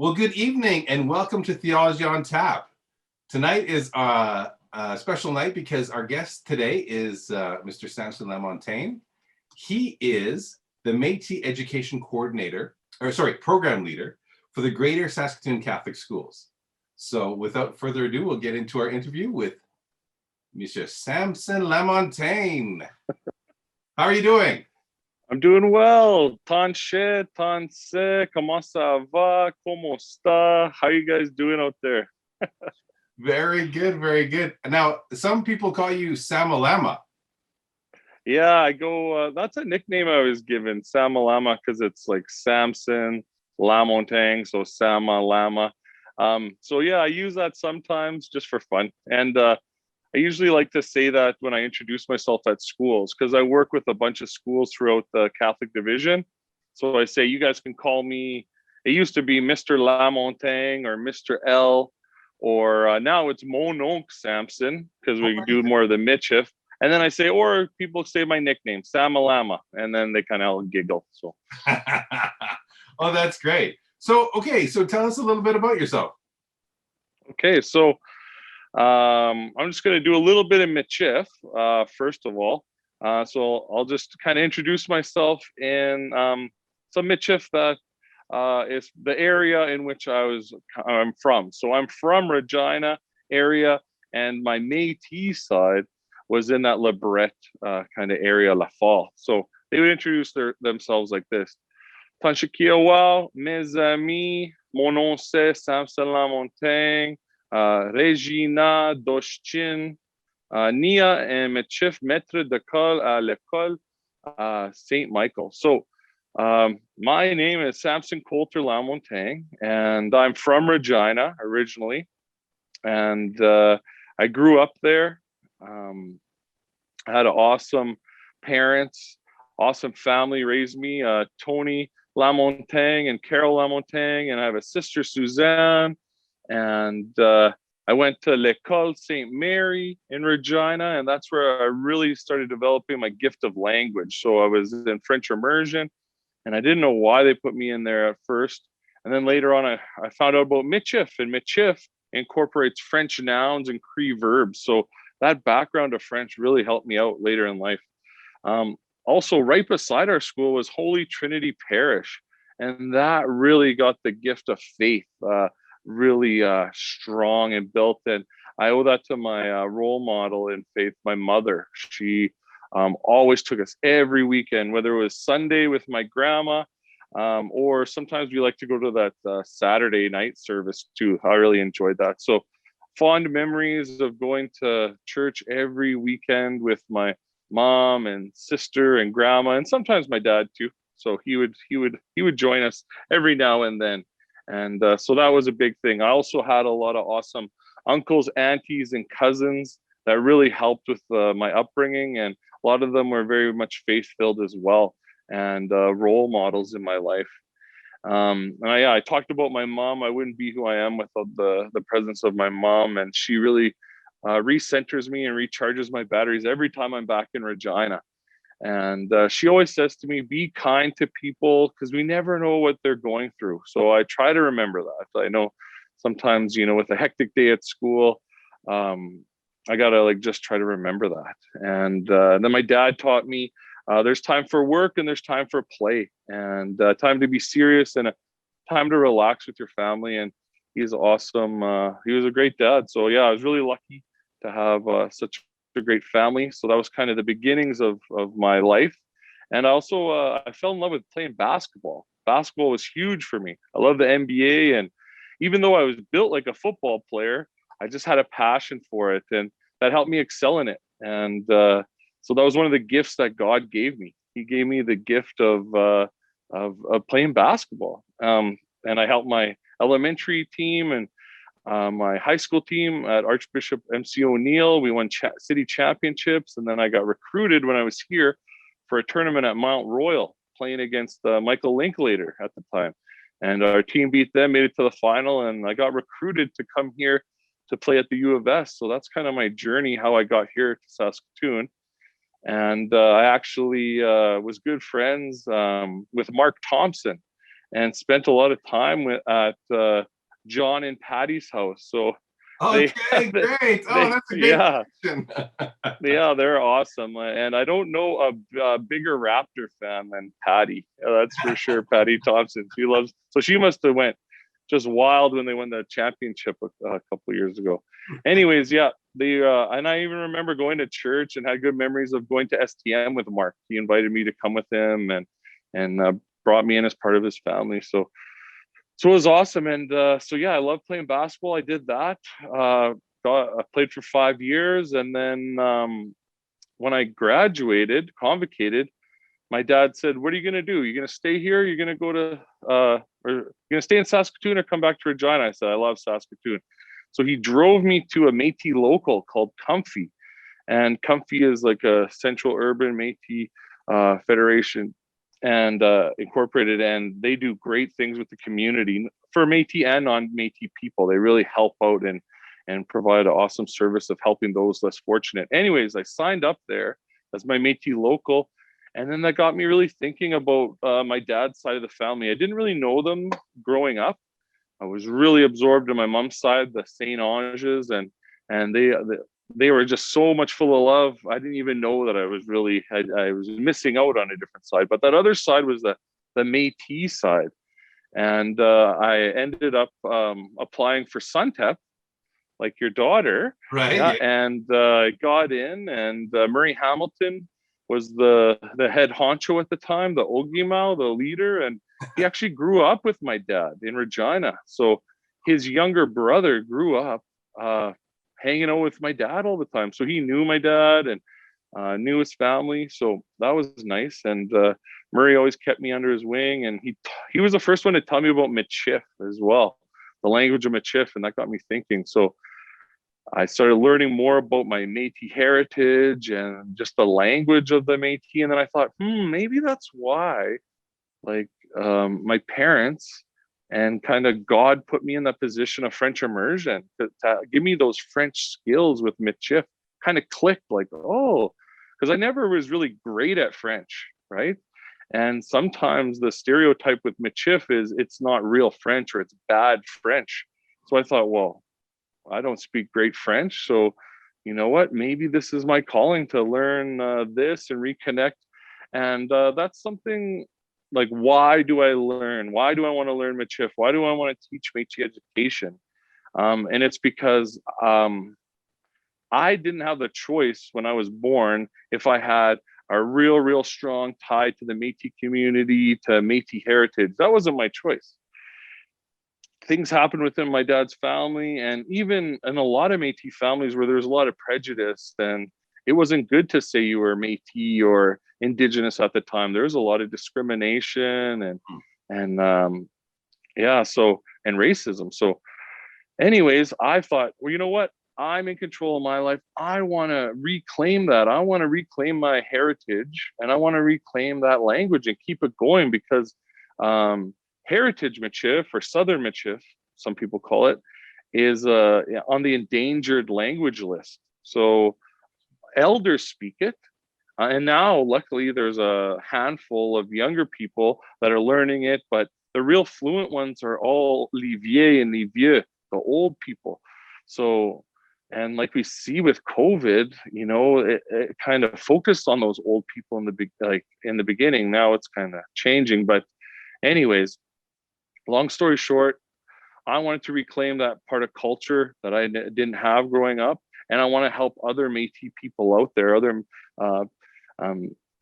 Well, good evening and welcome to Theology on Tap. Tonight is a special night because our guest today is Mr. Samson LaMontagne. He is the Métis Education Program Leader for the Greater Saskatoon Catholic Schools. So without further ado, we'll get into our interview with Mr. Samson LaMontagne. How are you doing? I'm doing well. Tanche, tanse, comment ça va? Como está? How you guys doing out there? Very good, very good. Now, some people call you Samalama. Yeah, I go, that's a nickname I was given, Samalama, because it's like Samson, LaMontagne, so Sama Lama. So yeah, I use that sometimes just for fun. And I usually like to say that when I introduce myself at schools, because I work with a bunch of schools throughout the Catholic division. So I say, you guys can call me, it used to be Mr. LaMontagne or Mr. L, or now it's Mon Oncle Samson, because we do more of the mischief. And then I say, or people say my nickname, Samalama, and then they kind of all giggle. So, oh, that's great. So, okay, so tell us a little bit about yourself. Okay, so I'm just going to do a little bit of mischief, first of all. So I'll just kind of introduce myself in some mischief that is the area in which I'm from. So I'm from Regina area, and my Métis side was in that La Brette kind of area, La Fall. So they would introduce themselves like this. Tanchikiawao, mes amis, mon nom c'est Samson LaMontagne, Regina Doschin, Nia and Metchif Maître d'école à l'école St. Michael. So my name is Samson Coulter LaMontagne, and I'm from Regina originally. And I grew up there. I had awesome parents, awesome family raised me, Tony LaMontagne and Carol LaMontagne, and I have a sister, Suzanne. And I went to L'École St. Mary in Regina, and that's where I really started developing my gift of language. So I was in French immersion, and I didn't know why they put me in there at first. And then later on, I found out about Michif, and Michif incorporates French nouns and Cree verbs. So that background of French really helped me out later in life. Also, right beside our school was Holy Trinity Parish, and that really got the gift of faith really strong and built. And I owe that to my role model in faith, my mother. She always took us every weekend, whether it was Sunday with my grandma, or sometimes we like to go to that Saturday night service too. I really enjoyed that. So fond memories of going to church every weekend with my mom and sister and grandma, and sometimes my dad too. So he would join us every now and then. And so that was a big thing. I also had a lot of awesome uncles, aunties, and cousins that really helped with my upbringing. And a lot of them were very much faith-filled as well, and role models in my life. I talked about my mom. I wouldn't be who I am without the presence of my mom. And she really recenters me and recharges my batteries every time I'm back in Regina. And she always says to me, be kind to people because we never know what they're going through. So I try to remember that. I know sometimes, with a hectic day at school, I gotta just try to remember that. And then my dad taught me there's time for work and there's time for play, and time to be serious and a time to relax with your family. And he's awesome. He was a great dad. So yeah, I was really lucky to have such a great family. So that was kind of the beginnings of my life. And also I fell in love with playing basketball. Basketball was huge for me. I love the NBA, and even though I was built like a football player, I just had a passion for it, and that helped me excel in it. And so that was one of the gifts that God gave me. He gave me the gift of playing basketball. And I helped my elementary team and my high school team at Archbishop MC O'Neill. We won city championships, and then I got recruited when I was here for a tournament at Mount Royal, playing against Michael Linklater at the time. And our team beat them, made it to the final, and I got recruited to come here to play at the U of S. So that's kind of my journey, how I got here to Saskatoon. And I actually was good friends with Mark Thompson. and spent a lot of time at John and Patty's house. So Okay, great. Oh, that's a great connection. Yeah, they're awesome. And I don't know a bigger Raptor fan than Patty. That's for sure. Patty Thompson. She must have went just wild when they won the championship a couple of years ago. Anyways, yeah, and I even remember going to church and had good memories of going to STM with Mark. He invited me to come with him and brought me in as part of his family. So it was awesome. And yeah, I love playing basketball. I did that. I played for 5 years. And then when I graduated, convocated, my dad said, "What are you going to do? You're going to stay here? You're going to go to, or you're going to stay in Saskatoon or come back to Regina?" I said, "I love Saskatoon." So he drove me to a Métis local called Comfy. And Comfy is like a Central Urban Métis Federation and incorporated, and they do great things with the community for Métis and non-Métis people. They really help out and provide an awesome service of helping those less fortunate. Anyways, I signed up there as my Métis local, and then that got me really thinking about my dad's side of the family. I didn't really know them growing up. I was really absorbed in my mom's side, the St. Anges, and they were just so much full of love. I didn't even know that I was missing out on a different side. But that other side was the Métis side. And I ended up applying for Suntep, like your daughter. Right. Yeah, and got in, and Murray Hamilton was the head honcho at the time, the Ogimau, the leader. And he actually grew up with my dad in Regina. So his younger brother grew up hanging out with my dad all the time. So he knew my dad and knew his family. So that was nice. And Murray always kept me under his wing. And he was the first one to tell me about Michif as well, the language of Michif. And that got me thinking. So I started learning more about my Métis heritage and just the language of the Métis. And then I thought, maybe that's why, like, my parents and kind of God put me in that position of French immersion to give me those French skills with Michif. Kind of clicked, like, oh, because I never was really great at French, right? And sometimes the stereotype with Michif is it's not real French or it's bad French. So I thought, well, I don't speak great French, so you know what? Maybe this is my calling to learn this and reconnect. And that's something like, why do I learn? Why do I want to learn Michif? Why do I want to teach Métis education? And it's because I didn't have the choice when I was born if I had a real strong tie to the Métis community, to Métis heritage. That wasn't my choice. Things happened within my dad's family, and even in a lot of Métis families where there's a lot of prejudice, and it wasn't good to say you were Métis or Indigenous at the time. There was a lot of discrimination and racism. So anyways, I thought, well, you know what? I'm in control of my life. I want to reclaim that. I want to reclaim my heritage, and I want to reclaim that language and keep it going, because heritage Michif, or Southern Michif, some people call it, is on the endangered language list. So elders speak it. And now, luckily, there's a handful of younger people that are learning it, but the real fluent ones are all les vieux and les vieux, the old people. So, and like we see with COVID, you know, it kind of focused on those old people in the beginning. Now it's kind of changing. But anyways, long story short, I wanted to reclaim that part of culture that I didn't have growing up. And I want to help other Métis people out there, other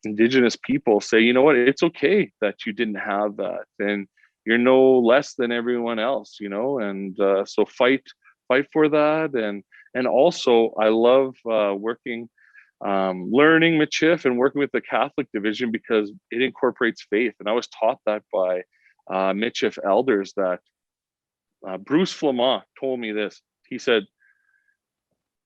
Indigenous people, say, you know what, it's okay that you didn't have that. And you're no less than everyone else, you know, and so fight for that. And also, I love learning Michif and working with the Catholic division, because it incorporates faith. And I was taught that by Michif elders. That Bruce Flamand told me this. He said,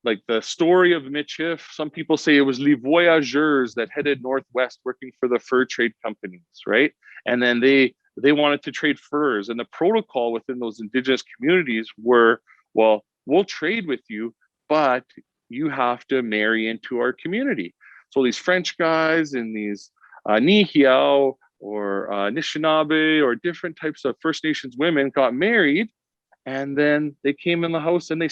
like, the story of Michif, some people say it was les voyageurs that headed northwest working for the fur trade companies, right? And then they wanted to trade furs. And the protocol within those Indigenous communities were, well, we'll trade with you, but you have to marry into our community. So these French guys and these Nihiao Anishinaabe or different types of First Nations women got married, and then they came in the house and they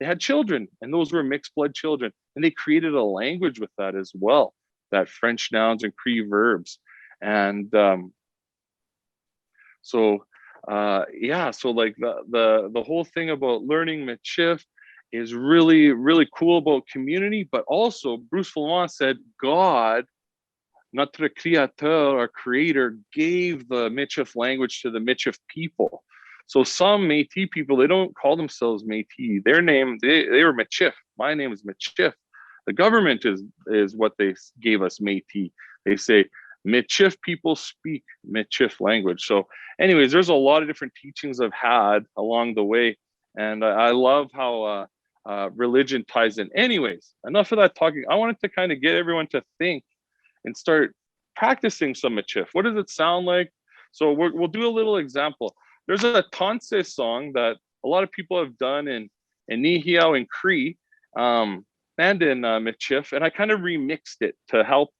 had children, and those were mixed blood children, and they created a language with that as well, that French nouns and Cree verbs. And so like the whole thing about learning Michif is really, really cool about community, but also Bruce Flamand said God, notre créateur, our creator, gave the Michif language to the Michif people. So some Métis people, they don't call themselves Métis. Their name, they were Michif. My name is Michif. The government is what they gave us, Métis. They say Michif people speak Michif language. So anyways, there's a lot of different teachings I've had along the way. And I love how religion ties in. Anyways, enough of that talking. I wanted to kind of get everyone to think and start practicing some Michif. What does it sound like? So we'll do a little example. There's a Tanse song that a lot of people have done in Nihiau and Cree and in Michif, and I kind of remixed it to help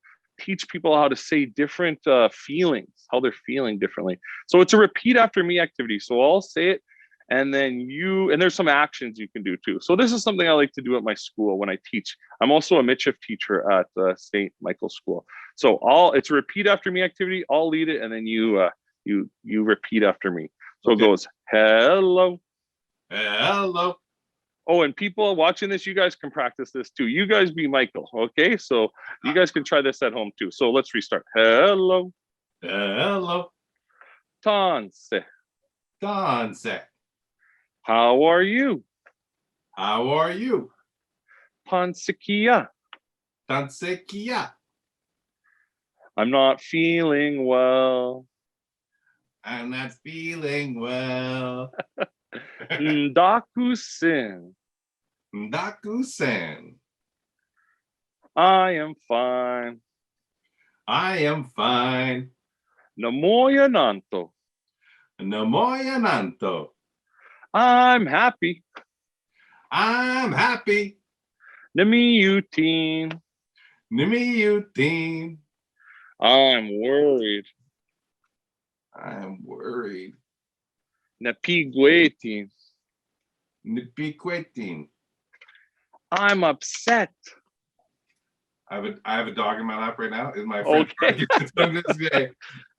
teach people how to say different feelings, how they're feeling differently. So it's a repeat after me activity. So I'll say it, and then and there's some actions you can do too. So this is something I like to do at my school when I teach. I'm also a Michif teacher at St. Michael's School. So it's a repeat after me activity. I'll lead it, and then you repeat after me. So It goes, hello. Hello. Oh, and people watching this, you guys can practice this too. You guys be Michael, okay? So you guys can try this at home too. So let's restart. Hello. Hello. Tanse. Tanse. How are you? How are you? Tansekia. Tansekia. I'm not feeling well. I'm not feeling well. Ndakusin. Ndakusen. I am fine. I am fine. Namoya nanto. Namoya nanto. I'm happy. I'm happy. Namiyutin. Nimiyutin. I'm worried. I'm worried. Napiguetin. Nipiquetin. I'm upset. I have a dog in my lap right now. Is my friend Okay.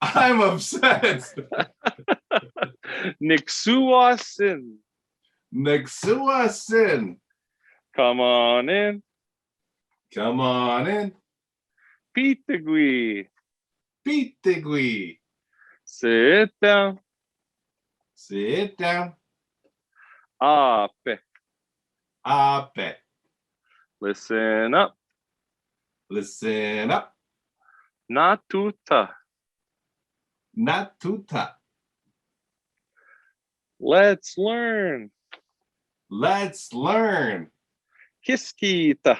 I'm upset. Nixuasin. Nexuasin. Come on in. Come on in. Pitagui. Pitigui. Sit down. Sit down. Ape. Ape. Listen up. Listen up. Natuta. Natuta. Let's learn. Let's learn. Kiskita.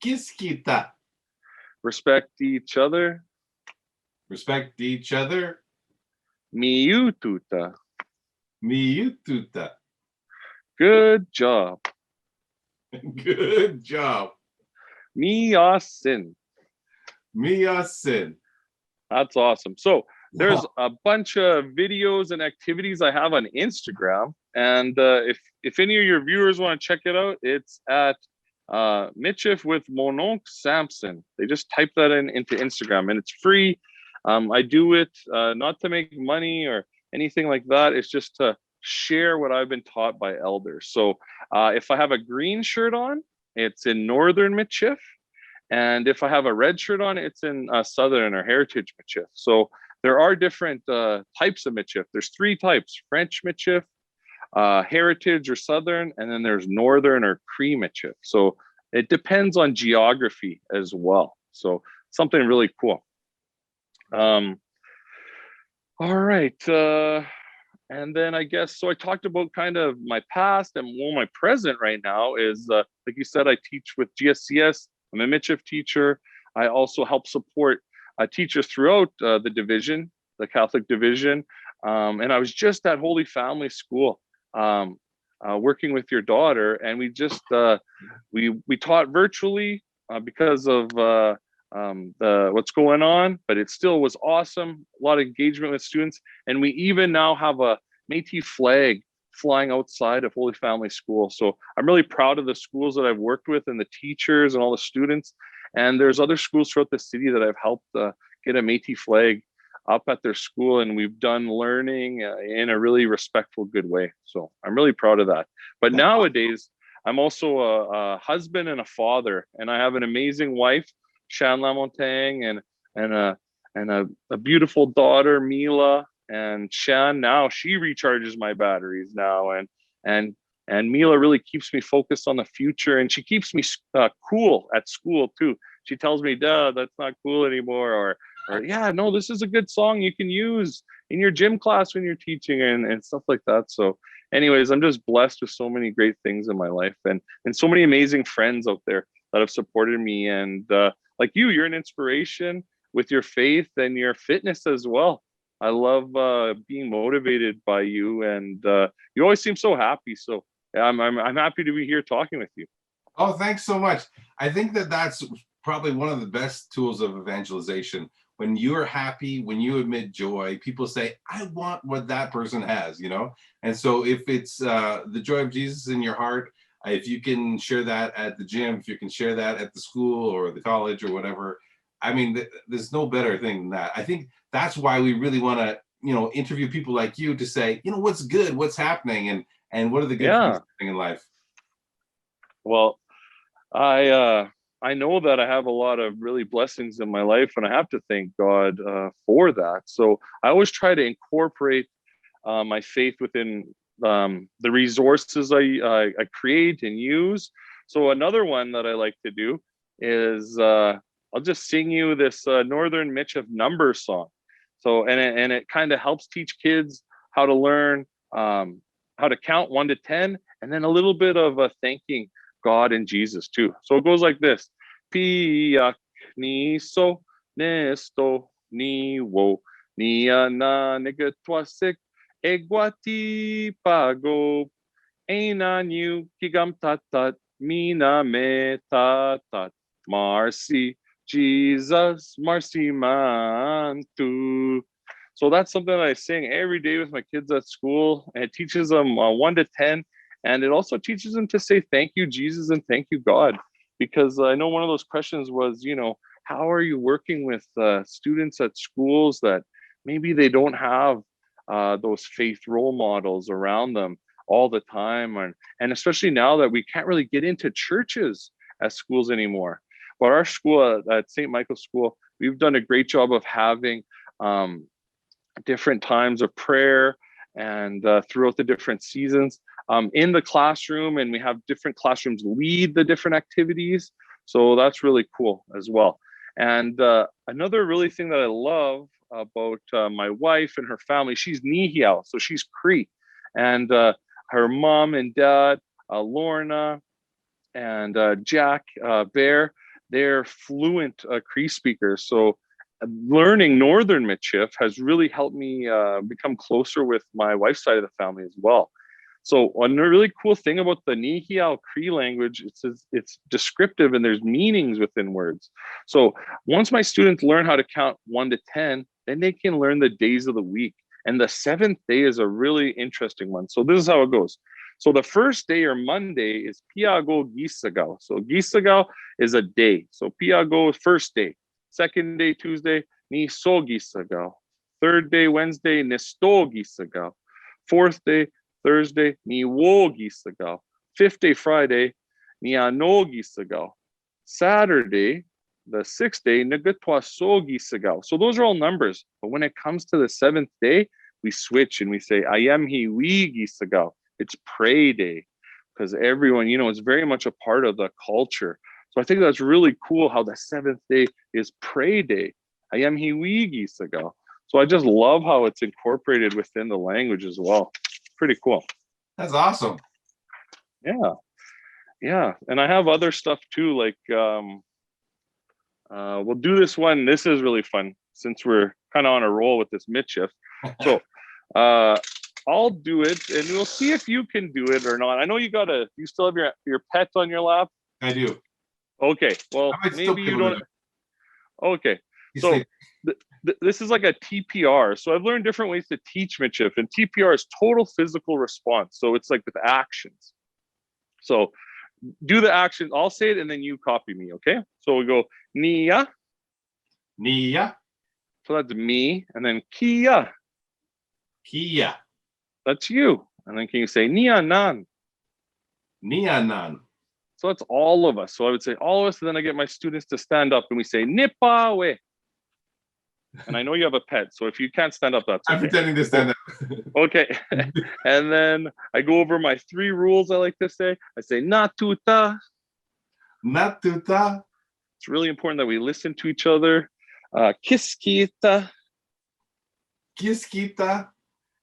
Kiskita. Respect each other. Respect each other. Miututa. Miututa. Good job. Good job. Miasin. Miasin. That's awesome. So there's a bunch of videos and activities I have on Instagram. And if any of your viewers want to check it out, it's at Michif with Mon Oncle Samson. They just type that into Instagram, and it's free. I do it not to make money or anything like that. It's just to share what I've been taught by elders. So if I have a green shirt on, it's in Northern Michif. And if I have a red shirt on, it's in Southern or Heritage Michif. So there are different types of Michif. There's 3 types: French Michif, Heritage or Southern, and then there's Northern or Cree Michif. So it depends on geography as well. So something really cool. All right. And then I guess, so I talked about kind of my past, and my present right now is, like you said, I teach with GSCS. I'm a Michif teacher. I also help support teachers throughout the division, the Catholic division. And I was just at Holy Family School working with your daughter, and we just, we taught virtually because of what's going on, but it still was awesome. A lot of engagement with students, and we even now have a Métis flag flying outside of Holy Family School. So I'm really proud of the schools that I've worked with and the teachers and all the students. And there's other schools throughout the city that I've helped get a Métis flag up at their school, and we've done learning in a really respectful, good way. So I'm really proud of that. But nowadays, I'm also a husband and a father, and I have an amazing wife, Samson LaMontagne, and a beautiful daughter, Mila. And Shan, now she recharges my batteries now, and Mila really keeps me focused on the future, and she keeps me cool at school too. She tells me, "Duh, that's not cool anymore," or "Yeah, no, this is a good song you can use in your gym class when you're teaching," and stuff like that. So, anyways, I'm just blessed with so many great things in my life, and so many amazing friends out there that have supported me, and like you're an inspiration with your faith and your fitness as well. I love being motivated by you, and you always seem so happy. So yeah, I'm happy to be here talking with you. Oh, thanks so much. I think that that's probably one of the best tools of evangelization. When you're happy, when you admit joy, people say, "I want what that person has," you know? And so if it's the joy of Jesus in your heart, if you can share that at the gym, if you can share that at the school or the college or whatever, I mean, there's no better thing than that. I think that's why we really want to, interview people like you to say, what's good, what's happening, and what are the good things Yeah. happening in life. Well, I know that I have a lot of really blessings in my life, and I have to thank God for that. So I always try to incorporate my faith within the resources I create and use. So another one that I like to do is I'll just sing you this Northern Mitch of Numbers song. So and it kind of helps teach kids how to learn how to count 1 to 10, and then a little bit of thanking God and Jesus too. So it goes like this: Piak ni so nesto ni wo ni na negatwasik egwati pago enanyu kigam tatat mina metatat marcy Jesus marcy man tu. So that's something that I sing every day with my kids at school, and it teaches them 1 to 10. And it also teaches them to say thank you, Jesus, and thank you, God. Because I know one of those questions was, how are you working with students at schools that maybe they don't have those faith role models around them all the time? And especially now that we can't really get into churches at schools anymore. But our school at St. Michael's School, we've done a great job of having different times of prayer and throughout the different seasons in the classroom, and we have different classrooms lead the different activities. So that's really cool as well. And another really thing that I love about my wife and her family, she's Nihiao, so she's Cree, and her mom and dad, Lorna and Jack Bear, they're fluent Cree speakers. So learning Northern Michif has really helped me become closer with my wife's side of the family as well. So a really cool thing about the Nihiao Cree language, it's descriptive and there's meanings within words. So once my students learn how to count 1 to 10, then they can learn the days of the week. And the 7th day is a really interesting one. So this is how it goes. So the first day or Monday is Piago Gisagao. So Gisagao is a day. So Piago is first day. Second day, Tuesday, Ni So Gisagao. Third day, Wednesday, Nisto Gisagao. Fourth day, Thursday, Ni Wo Gisagao. Fifth day, Friday, Ni Ano Gisagao. Saturday, the 6th day, Nagatwa So Gisagao. So those are all numbers. But when it comes to the 7th day, we switch and we say, Ayamhi Wi Gisagao. It's pray day, because everyone, it's very much a part of the culture. So I think that's really cool how the 7th day is pray day. Ayamhi Wi Gisagao. So I just love how it's incorporated within the language as well. Pretty cool. That's awesome. Yeah. And I have other stuff too, like we'll do this one. This is really fun since we're kind of on a roll with this Mitchif. So I'll do it and we'll see if you can do it or not. I know you still have your pet on your lap? I do. Okay. Well, maybe you don't. Okay. You So say, this is like a TPR. So I've learned different ways to teach mitzvah, and TPR is total physical response. So it's like with actions. So do the action. I'll say it and then you copy me. Okay. So we go Nia. Nia, So that's me. And then Kia. Kia, That's you. And then can you say Nia Nan? Nianan. So that's all of us. So I would say all of us. And then I get my students to stand up and we say Nipawe. And I know you have a pet. So if you can't stand up, that's I'm okay. pretending to stand up. Okay. And then I go over my 3 rules I like to say. I say Natuta. Natuta, It's really important that we listen to each other. Kiskita. Kiskita,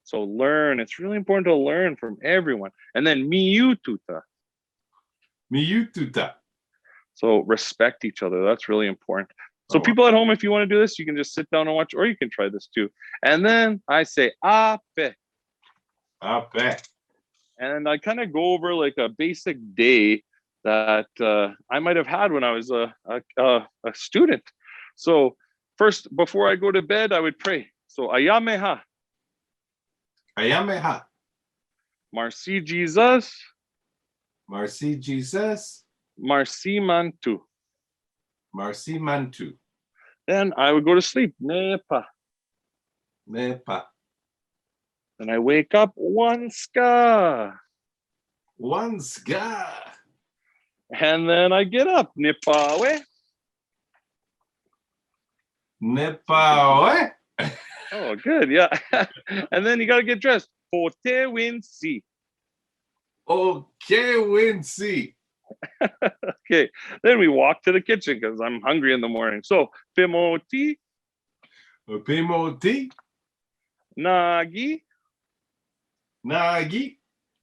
So learn. It's really important to learn from everyone. And then Miututa. Miututa. So respect each other. That's really important. So Oh, wow. people at home, if you want to do this, you can just sit down and watch, or you can try this too. And then I say Ape. Ape. And I kind of go over like a basic day that I might have had when I was a student. So first, before I go to bed, I would pray. So Ayameha, Ayameha. Marci Jesus, Marci Jesus. Marci Mantu. Marci Mantu. Then I would go to sleep. Nepa. Nepa. Then I wake up. Wanska. Wanska. And then I get up. Nipawe. Nepawe. Oh, good. Yeah. And then you got to get dressed. Pote Winsi. Okay, Wincy. Okay. Then we walk to the kitchen because I'm hungry in the morning. So, Pimoti, Pimoti. Nagi. Nagi.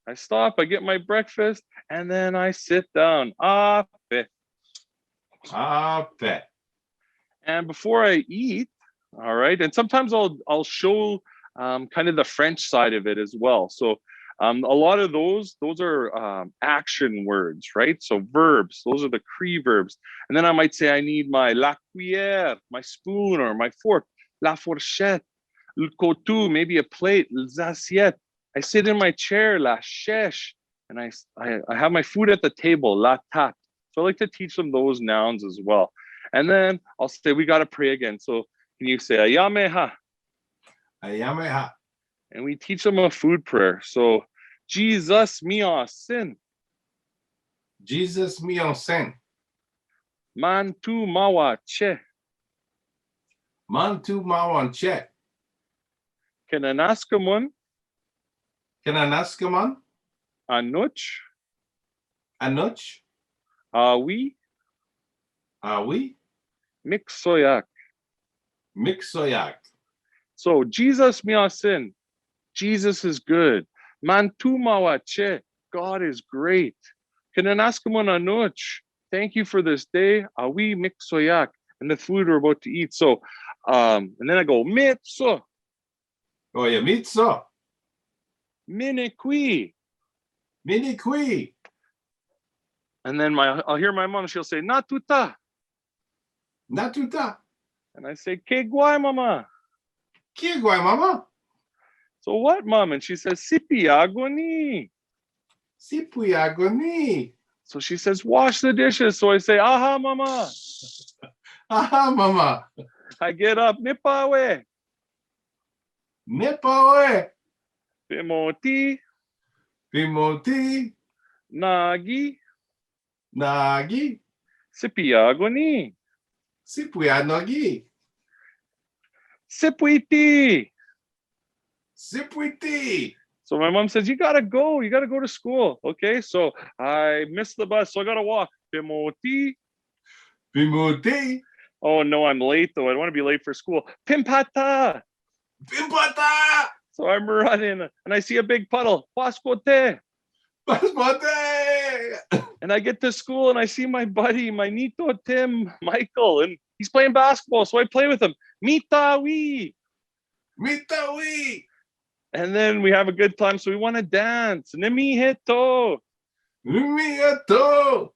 I stop, I get my breakfast, and then I sit down. Ape. Ape. And before I eat, all right, and sometimes I'll show kind of the French side of it as well. So a lot of those are action words, right? So verbs, those are the Cree verbs. And then I might say I need my la cuillère, my spoon or my fork, la fourchette, le couteau, maybe a plate, les assiettes. I sit in my chair, la chèche, and I have my food at the table, la table. So I like to teach them those nouns as well. And then I'll say, we got to pray again. So can you say, Ayameha? Ayameha. And we teach them a food prayer. So, Jesus mio sin. Jesus mio sen. Mantu mawa che. Mantu mawanche. Kenanaskamun Kananaskaman. anuch. Anuch. Awi Awi. mixoyak. Mixoyak. So, Jesus mio sin. Jesus is good. Mantu mawa che. God is great. Kenanaskamun anuch. Thank you for this day. Awi mixoyak. And the food we're about to eat. So, and then I go, mitso. Oh, yeah, mitso. Minikwi. Minikwi. And then I'll hear my mom, she'll say, Natuta. Natuta. And I say, Kegwai, mama. Kiagwai, mama. So what, mom? And she says, Sipiagoni. Sipuiagoni. So she says, wash the dishes. So I say, aha, mama. Aha, mama. I get up, Nipawe. Nepawe. Pimoti. Pimoti. Nagi. Nagi. Sipiagoni. Sipuianogi. Sipuiti. Sipuiti. So my mom says, you gotta go to school. Okay, so I missed the bus, so I gotta walk. Pimoti. Pimoti. Oh no, I'm late though. I don't want to be late for school. Pimpata. Pimpata. So I'm running and I see a big puddle. Pascote. Paspote. And I get to school and I see my buddy, my Nito Tim, Michael, and he's playing basketball. So I play with him. Mitawi. Mitawi. And then we have a good time. So we want to dance. Nimihito. Mieto.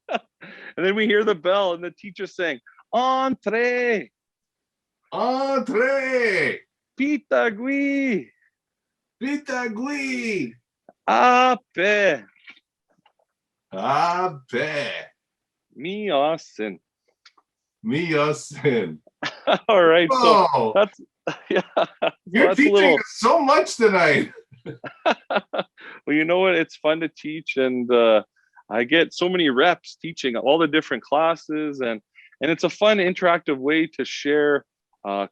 And then we hear the bell and the teacher saying, Entree. Entree. Pitagui. Pitagui. Ape. Ape. Miasin. Miasin. All right. So Oh, that's, yeah. So you're that's a teaching little, us so much tonight. well, you know what? It's fun to teach, and I get so many reps teaching all the different classes, and it's a fun, interactive way to share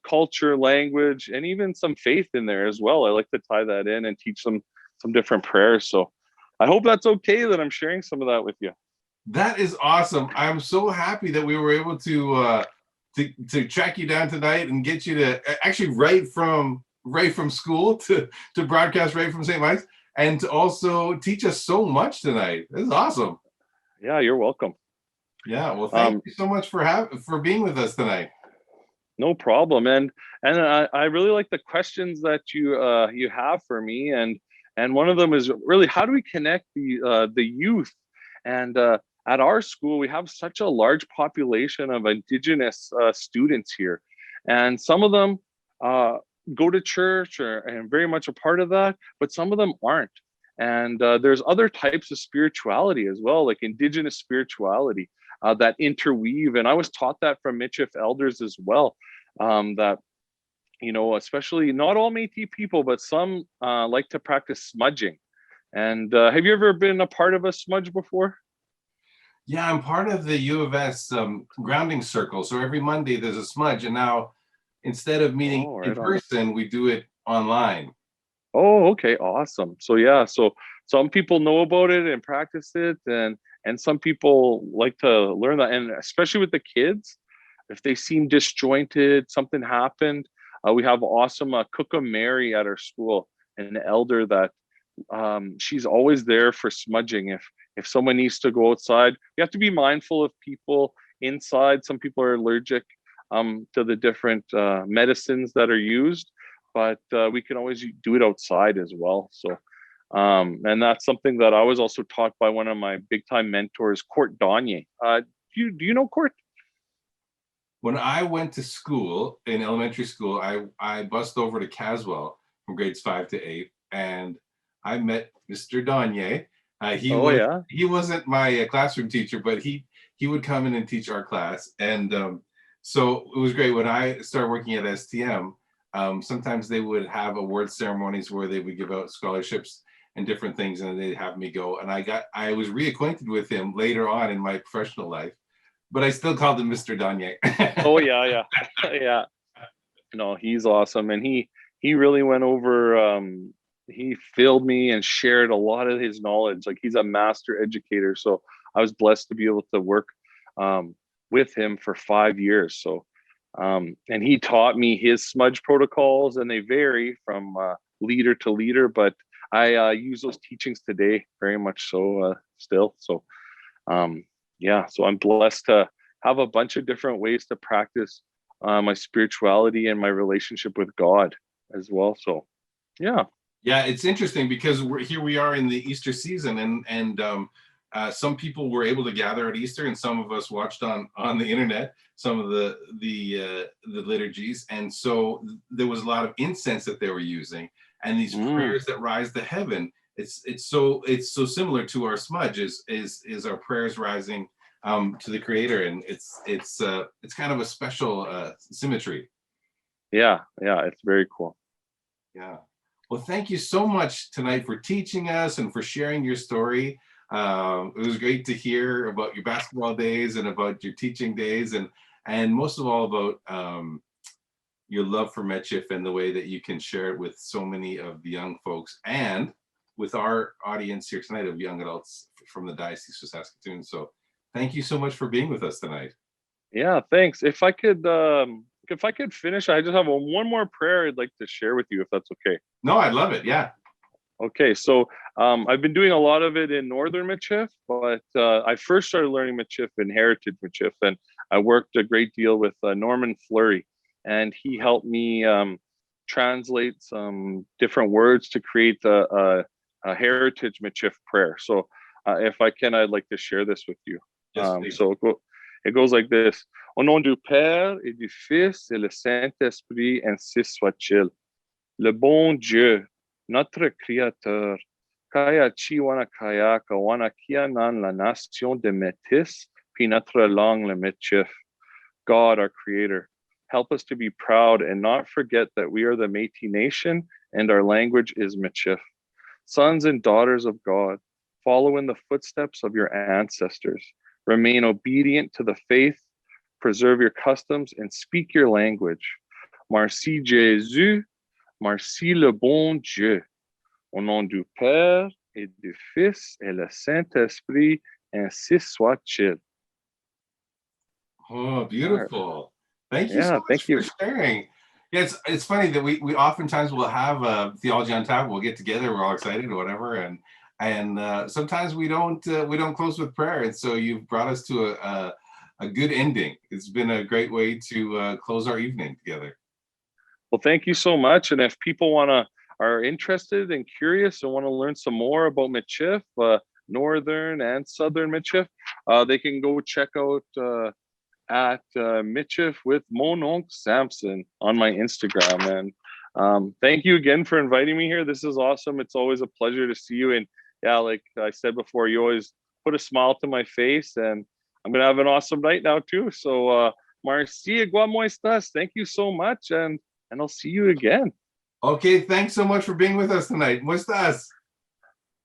culture, language, and even some faith in there as well. I like to tie that in and teach some different prayers. So I hope that's okay that I'm sharing some of that with you. That is awesome. I'm so happy that we were able to track you down tonight and get you to actually right from school to broadcast right from St. Mike's, and to also teach us so much tonight. This is awesome. Yeah, you're welcome. Yeah, well, thank you so much for being with us tonight. No problem. And I really like the questions that you have for me, and one of them is really, how do we connect the youth? And at our school, we have such a large population of Indigenous students here, and some of them go to church and very much a part of that, but some of them aren't. And there's other types of spirituality as well, like Indigenous spirituality that interweave. And I was taught that from Michif elders as well, that, especially not all Métis people, but some like to practice smudging. And have you ever been a part of a smudge before? Yeah, I'm part of the U of S grounding circle. So every Monday there's a smudge, and now instead of meeting in person, we do it online. Oh, okay, awesome. So yeah, so some people know about it and practice it, and some people like to learn that, and especially with the kids, if they seem disjointed, something happened. We have awesome Kuka Mary at our school, an elder that she's always there for smudging. If someone needs to go outside, you have to be mindful of people inside. Some people are allergic to the different medicines that are used, but we can always do it outside as well. So, and that's something that I was also taught by one of my big time mentors, Court Donye. Do you know Court? When I went to school, in elementary school, I bussed over to Caswell from grades 5 to 8, and I met Mr. Donye. He wasn't my classroom teacher, but he would come in and teach our class. And so it was great. When I started working at STM, sometimes they would have award ceremonies where they would give out scholarships and different things, and they'd have me go. And I was reacquainted with him later on in my professional life, but I still called him Mr. Donye. Oh yeah. Yeah. No, he's awesome, and he really went over. He filled me and shared a lot of his knowledge. Like, he's a master educator, so I was blessed to be able to work with him for 5 years. So, and he taught me his smudge protocols, and they vary from leader to leader, but I use those teachings today very much so still. So, yeah, so I'm blessed to have a bunch of different ways to practice my spirituality and my relationship with God as well. So, yeah. Yeah, it's interesting because we are in the Easter season, and some people were able to gather at Easter, and some of us watched on the internet some of the liturgies, and so there was a lot of incense that they were using, and these prayers that rise to heaven. It's so similar to our smudge is our prayers rising to the Creator, and it's kind of a special symmetry. Yeah, it's very cool. Yeah. Well, thank you so much tonight for teaching us and for sharing your story. It was great to hear about your basketball days and about your teaching days, and most of all about your love for Michif and the way that you can share it with so many of the young folks and with our audience here tonight of young adults from the Diocese of Saskatoon. So thank you so much for being with us tonight. Yeah, thanks. If I could finish, I just have one more prayer I'd like to share with you, if that's okay. No, I'd love it. Yeah. Okay, so I've been doing a lot of it in Northern Michif, but I first started learning Michif in Heritage Michif, and I worked a great deal with Norman Fleury, and he helped me translate some different words to create a Heritage Michif prayer. So if I can, I'd like to share this with you. Yes, please. So it goes like this. Au nom du Père et du Fils et le Saint-Esprit, ainsi soit-il. Le bon Dieu, notre Créateur, Kaya Chiwana Kaya Kawana Kianan, la nation de Métis, puis notre langue le Métis. God, our Creator, help us to be proud and not forget that we are the Métis nation and our language is Métis. Sons and daughters of God, follow in the footsteps of your ancestors. Remain obedient to the faith, preserve your customs, and speak your language. Merci Jésus, merci le bon Dieu. Au nom du Père et du Fils et le Saint-Esprit, ainsi soit-il. Oh, beautiful. Thank you so Yeah, much thank you. for sharing. Yeah, it's funny that we oftentimes will have Theology on Tap. We'll get together, we're all excited or whatever, and sometimes we don't close with prayer. And so you've brought us to a good ending. It's been a great way to close our evening together. Well, thank you so much. And if people are interested and curious and want to learn some more about Michif, Northern and Southern Michif, they can go check out at Michif with Mon Oncle Samson on my Instagram. And thank you again for inviting me here. This is awesome. It's always a pleasure to see you. And yeah, like I said before, you always put a smile to my face, and I'm going to have an awesome night now too. So, Marcia, ¿cómo estás? Thank you so much. And I'll see you again. Okay, thanks so much for being with us tonight. ¿Cómo estás?